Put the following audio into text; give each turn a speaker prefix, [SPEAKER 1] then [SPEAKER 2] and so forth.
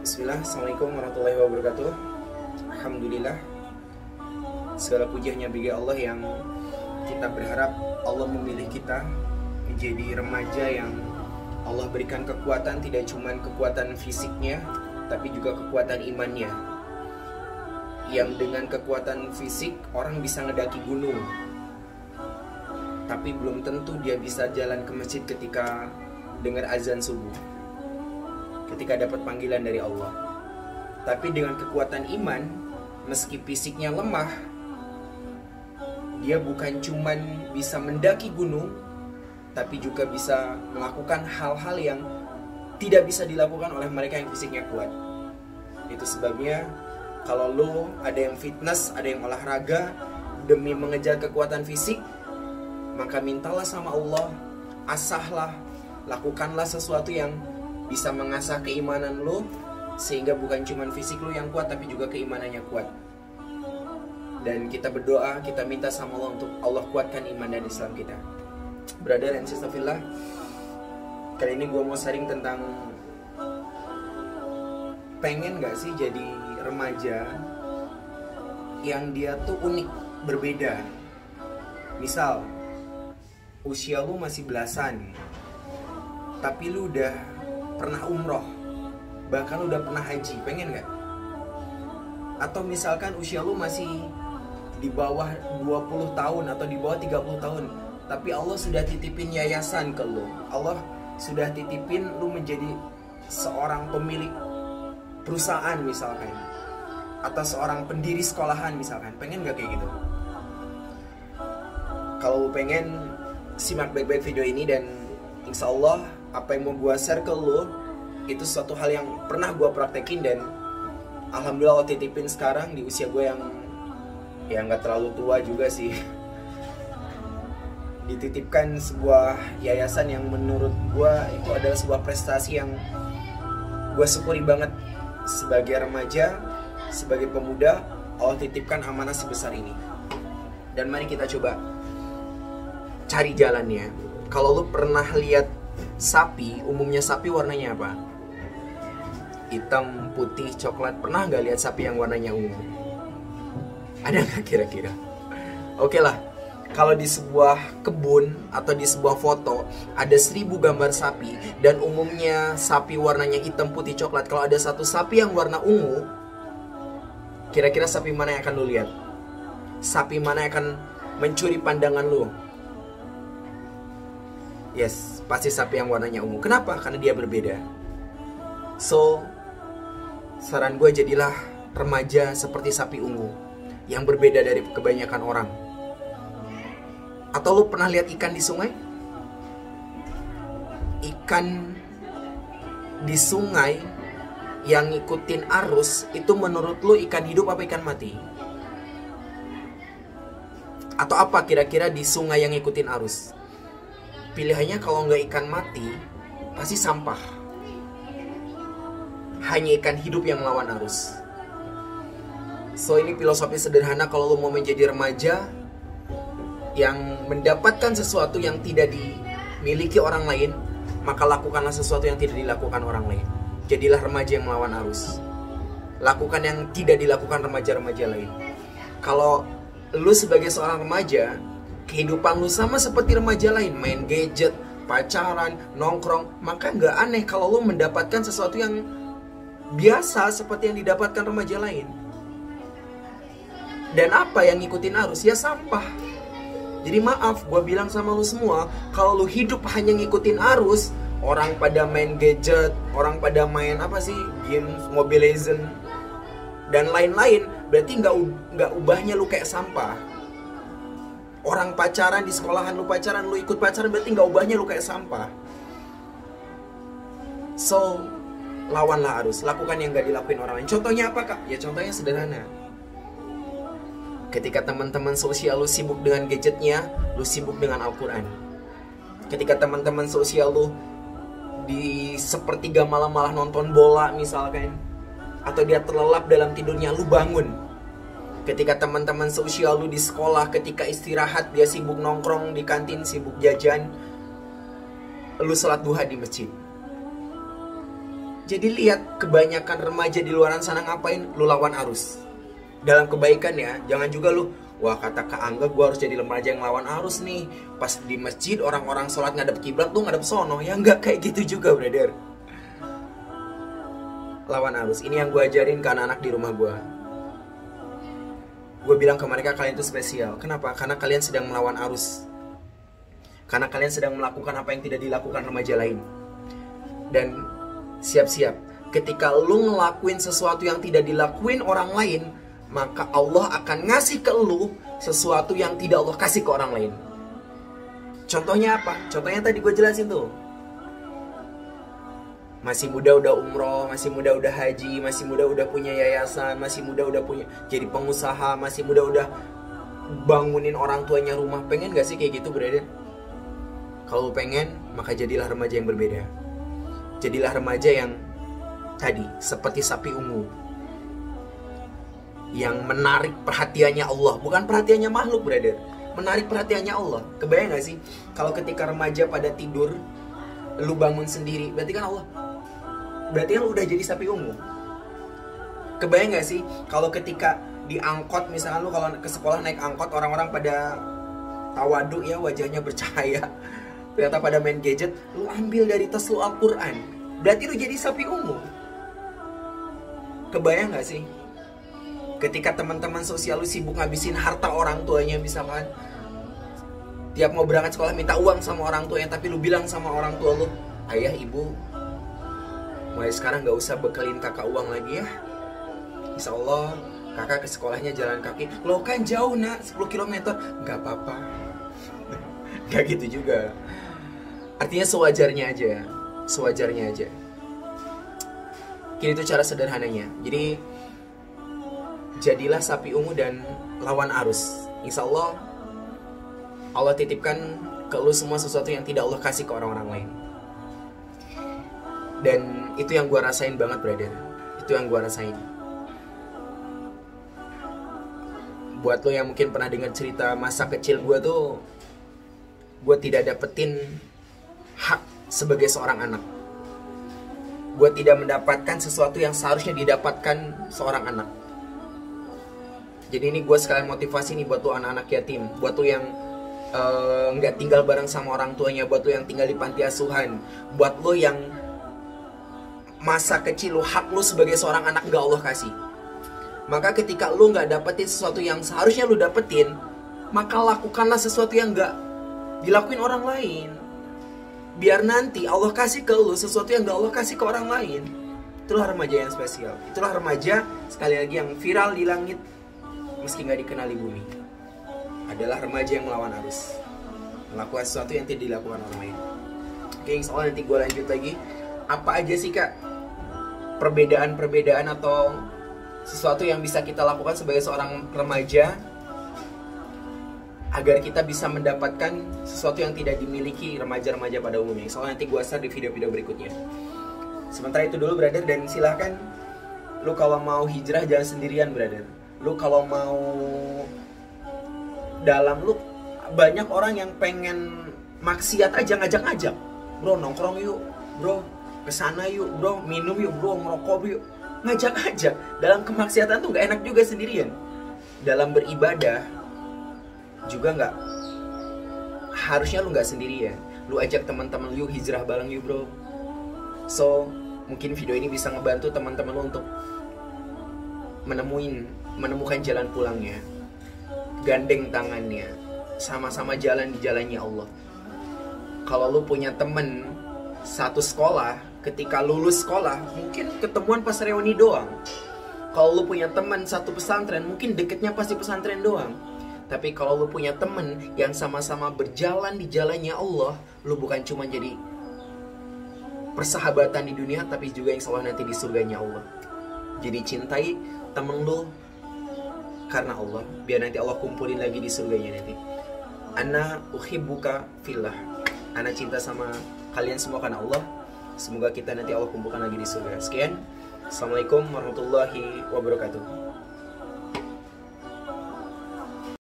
[SPEAKER 1] Bismillah, Assalamualaikum warahmatullahi wabarakatuh. Alhamdulillah, segala puji hanya bagi Allah yang kita berharap Allah memilih kita menjadi remaja yang Allah berikan kekuatan, tidak cuma kekuatan fisiknya, tapi juga kekuatan imannya. Yang dengan kekuatan fisik orang bisa ngedaki gunung, tapi belum tentu dia bisa jalan ke masjid ketika dengar azan subuh, ketika dapat panggilan dari Allah. Tapi dengan kekuatan iman, meski fisiknya lemah, dia bukan cuman bisa mendaki gunung, tapi juga bisa melakukan hal-hal yang tidak bisa dilakukan oleh mereka yang fisiknya kuat. Itu sebabnya kalau lo ada yang fitness, ada yang olahraga demi mengejar kekuatan fisik, maka mintalah sama Allah, asahlah, lakukanlah sesuatu yang bisa mengasah keimanan lo, sehingga bukan cuma fisik lo yang kuat, tapi juga keimanannya kuat. Dan kita berdoa, kita minta sama Allah untuk Allah kuatkan iman dan Islam kita. Brother and sister fillah, kali ini gue mau sharing tentang pengen gak sih jadi remaja yang dia tuh unik, berbeda. Misal usia lu masih belasan, tapi lu udah pernah umroh, bahkan udah pernah haji, pengen gak? Atau misalkan usia lu masih di bawah 20 tahun atau di bawah 30 tahun, tapi Allah sudah titipin yayasan ke lu, Allah sudah titipin lu menjadi seorang pemilik perusahaan misalkan, atau seorang pendiri sekolahan misalkan, pengen gak kayak gitu? Kalau lu pengen, simak baik-baik video ini, dan insya Allah apa yang mau gue share ke lu itu suatu hal yang pernah gue praktekin, dan alhamdulillah Allah titipin sekarang di usia gue yang gak terlalu tua juga sih. Dititipkan sebuah yayasan yang menurut gue itu adalah sebuah prestasi yang gue syukuri banget. Sebagai remaja, sebagai pemuda, Allah titipkan amanah sebesar ini. Dan mari kita coba cari jalannya. Kalau lu pernah lihat sapi, umumnya sapi warnanya apa? Hitam, putih, coklat. Pernah nggak lihat sapi yang warnanya ungu? Ada nggak kira-kira? Oke lah, kalau di sebuah kebun atau di sebuah foto ada 1000 gambar sapi, dan umumnya sapi warnanya hitam, putih, coklat. Kalau ada satu sapi yang warna ungu, kira-kira sapi mana yang akan lu lihat? Sapi mana yang akan mencuri pandangan lu? Yes, pasti sapi yang warnanya ungu. Kenapa? Karena dia berbeda. So, saran gue, jadilah remaja seperti sapi ungu yang berbeda dari kebanyakan orang. Atau lu pernah lihat ikan di sungai? Ikan di sungai yang ngikutin arus, itu menurut lu ikan hidup apa ikan mati? Atau apa kira-kira di sungai yang ngikutin arus? Pilihannya kalau nggak ikan mati, pasti sampah. Hanya ikan hidup yang melawan arus. So, ini filosofi sederhana kalau lu mau menjadi remaja yang mendapatkan sesuatu yang tidak dimiliki orang lain, maka lakukanlah sesuatu yang tidak dilakukan orang lain. Jadilah remaja yang melawan arus. Lakukan yang tidak dilakukan remaja-remaja lain. Kalau lu sebagai seorang remaja, kehidupan lu sama seperti remaja lain, main gadget, pacaran, nongkrong, maka nggak aneh kalau lu mendapatkan sesuatu yang biasa seperti yang didapatkan remaja lain. Dan apa yang ngikutin arus? Ya sampah. Jadi maaf, gue bilang sama lu semua, kalau lu hidup hanya ngikutin arus, orang pada main gadget, orang pada main apa sih, games, Mobile Legends, dan lain-lain, berarti nggak ubahnya lu kayak sampah. Orang pacaran di sekolahan, lu pacaran, lu ikut pacaran, berarti nggak ubahnya lu kayak sampah. So, lawanlah arus, lakukan yang nggak dilakuin orang lain. Contohnya apa, Kak? Ya contohnya sederhana. Ketika teman-teman sosial lu sibuk dengan gadgetnya, lu sibuk dengan Al-Quran. Ketika teman-teman sosial lu di sepertiga malam malah nonton bola misalkan, atau dia terlelap dalam tidurnya, lu bangun. Ketika teman-teman sosial lu di sekolah, ketika istirahat dia sibuk nongkrong di kantin, sibuk jajan, lu sholat duha di masjid. Jadi lihat kebanyakan remaja di luaran sana ngapain? Lu lawan arus. Dalam kebaikan ya, jangan juga lu, wah kata Kak Angga gue harus jadi remaja yang lawan arus nih. Pas di masjid orang-orang sholat ngadep kiblat tuh ngadep sono. Ya enggak kayak gitu juga brother. Lawan arus, ini yang gue ajarin ke anak-anak di rumah gue. Gue bilang ke mereka, kalian itu spesial. Kenapa? Karena kalian sedang melawan arus. Karena kalian sedang melakukan apa yang tidak dilakukan remaja lain. Dan siap-siap, ketika lu ngelakuin sesuatu yang tidak dilakuin orang lain, maka Allah akan ngasih ke lu sesuatu yang tidak Allah kasih ke orang lain. Contohnya apa? Contohnya tadi gue jelasin tuh. Masih muda udah umroh, masih muda udah haji, masih muda udah punya yayasan, masih muda udah punya jadi pengusaha, masih muda udah bangunin orang tuanya rumah. Pengen gak sih kayak gitu brother? Kalau pengen, maka jadilah remaja yang berbeda. Jadilah remaja yang tadi seperti sapi ungu, yang menarik perhatiannya Allah, bukan perhatiannya makhluk brother, menarik perhatiannya Allah. Kebayang gak sih kalau ketika remaja pada tidur, lu bangun sendiri, berarti kan Allah, berarti kan lu udah jadi sapi ungu. Kebayang gak sih kalau ketika di angkot, misalnya lu kalau ke sekolah naik angkot, orang-orang pada tawadu ya, wajahnya bercahaya, ternyata pada main gadget, lu ambil dari tas lu Al-Quran, berarti lu jadi sapi ungu. Kebayang gak sih ketika teman-teman sosial lu sibuk ngabisin harta orang tuanya, misalkan tiap mau berangkat sekolah minta uang sama orang tuanya, tapi lu bilang sama orang tua lu, ayah ibu mulai sekarang gak usah bekalin kakak uang lagi ya, insya Allah kakak ke sekolahnya jalan kaki. Lo kan jauh nak, 10 km. Gak apa-apa. Gak gitu juga. Artinya sewajarnya aja. Sewajarnya aja. Kini itu cara sederhananya. Jadi jadilah sapi ungu dan lawan arus. Insya Allah Allah titipkan ke lu semua sesuatu yang tidak Allah kasih ke orang-orang lain. Dan itu yang gue rasain banget brother. Itu yang gue rasain. Buat lo yang mungkin pernah dengar cerita masa kecil gue tuh, gue tidak dapetin hak sebagai seorang anak. Gue tidak mendapatkan sesuatu yang seharusnya didapatkan seorang anak. Jadi ini gue sekalian motivasi nih buat lo anak-anak yatim, buat lo yang nggak tinggal bareng sama orang tuanya, buat lo yang tinggal di panti asuhan, buat lo yang masa kecil lo, hak lo sebagai seorang anak gak Allah kasih. Maka ketika lo gak dapetin sesuatu yang seharusnya lo dapetin, maka lakukanlah sesuatu yang gak dilakuin orang lain, biar nanti Allah kasih ke lo sesuatu yang gak Allah kasih ke orang lain. Itulah remaja yang spesial. Itulah remaja, sekali lagi, yang viral di langit meski gak dikenali bumi. Adalah remaja yang melawan arus, melakukan sesuatu yang tidak dilakukan orang lain. Oke, insya Allah nanti gue lanjut lagi. Apa aja sih kak perbedaan-perbedaan atau sesuatu yang bisa kita lakukan sebagai seorang remaja agar kita bisa mendapatkan sesuatu yang tidak dimiliki remaja-remaja pada umumnya. Soalnya nanti gue share di video-video berikutnya. Sementara itu dulu brother, dan silahkan lu kalau mau hijrah jangan sendirian brother. Lu kalau mau dalam, lu banyak orang yang pengen maksiat aja ngajak-ngajak, bro nongkrong yuk, bro kesana yuk, bro minum yuk, bro ngerokok yuk, ngajak-ngajak. Dalam kemaksiatan tuh gak enak juga sendirian. Dalam beribadah juga gak, harusnya lu gak sendirian. Lu ajak teman-teman yuk hijrah bareng yuk bro. So mungkin video ini bisa ngebantu teman-teman lu untuk menemukan jalan pulangnya. Gandeng tangannya, sama-sama jalan di jalannya Allah. Kalau lu punya temen satu sekolah, ketika lulus sekolah mungkin ketemuan pas reuni doang. Kalau lu punya teman satu pesantren, mungkin deketnya pasti pesantren doang. Tapi kalau lu punya teman yang sama-sama berjalan di jalannya Allah, lu bukan cuma jadi persahabatan di dunia, tapi juga insya Allah nanti di surganya Allah. Jadi cintai temen lu karena Allah, biar nanti Allah kumpulin lagi di surganya nanti. Ana uhibbuka fillah. Ana cinta sama kalian semua karena Allah. Semoga kita nanti Allah kumpulkan lagi di surga. Sekian. Assalamualaikum warahmatullahi wabarakatuh.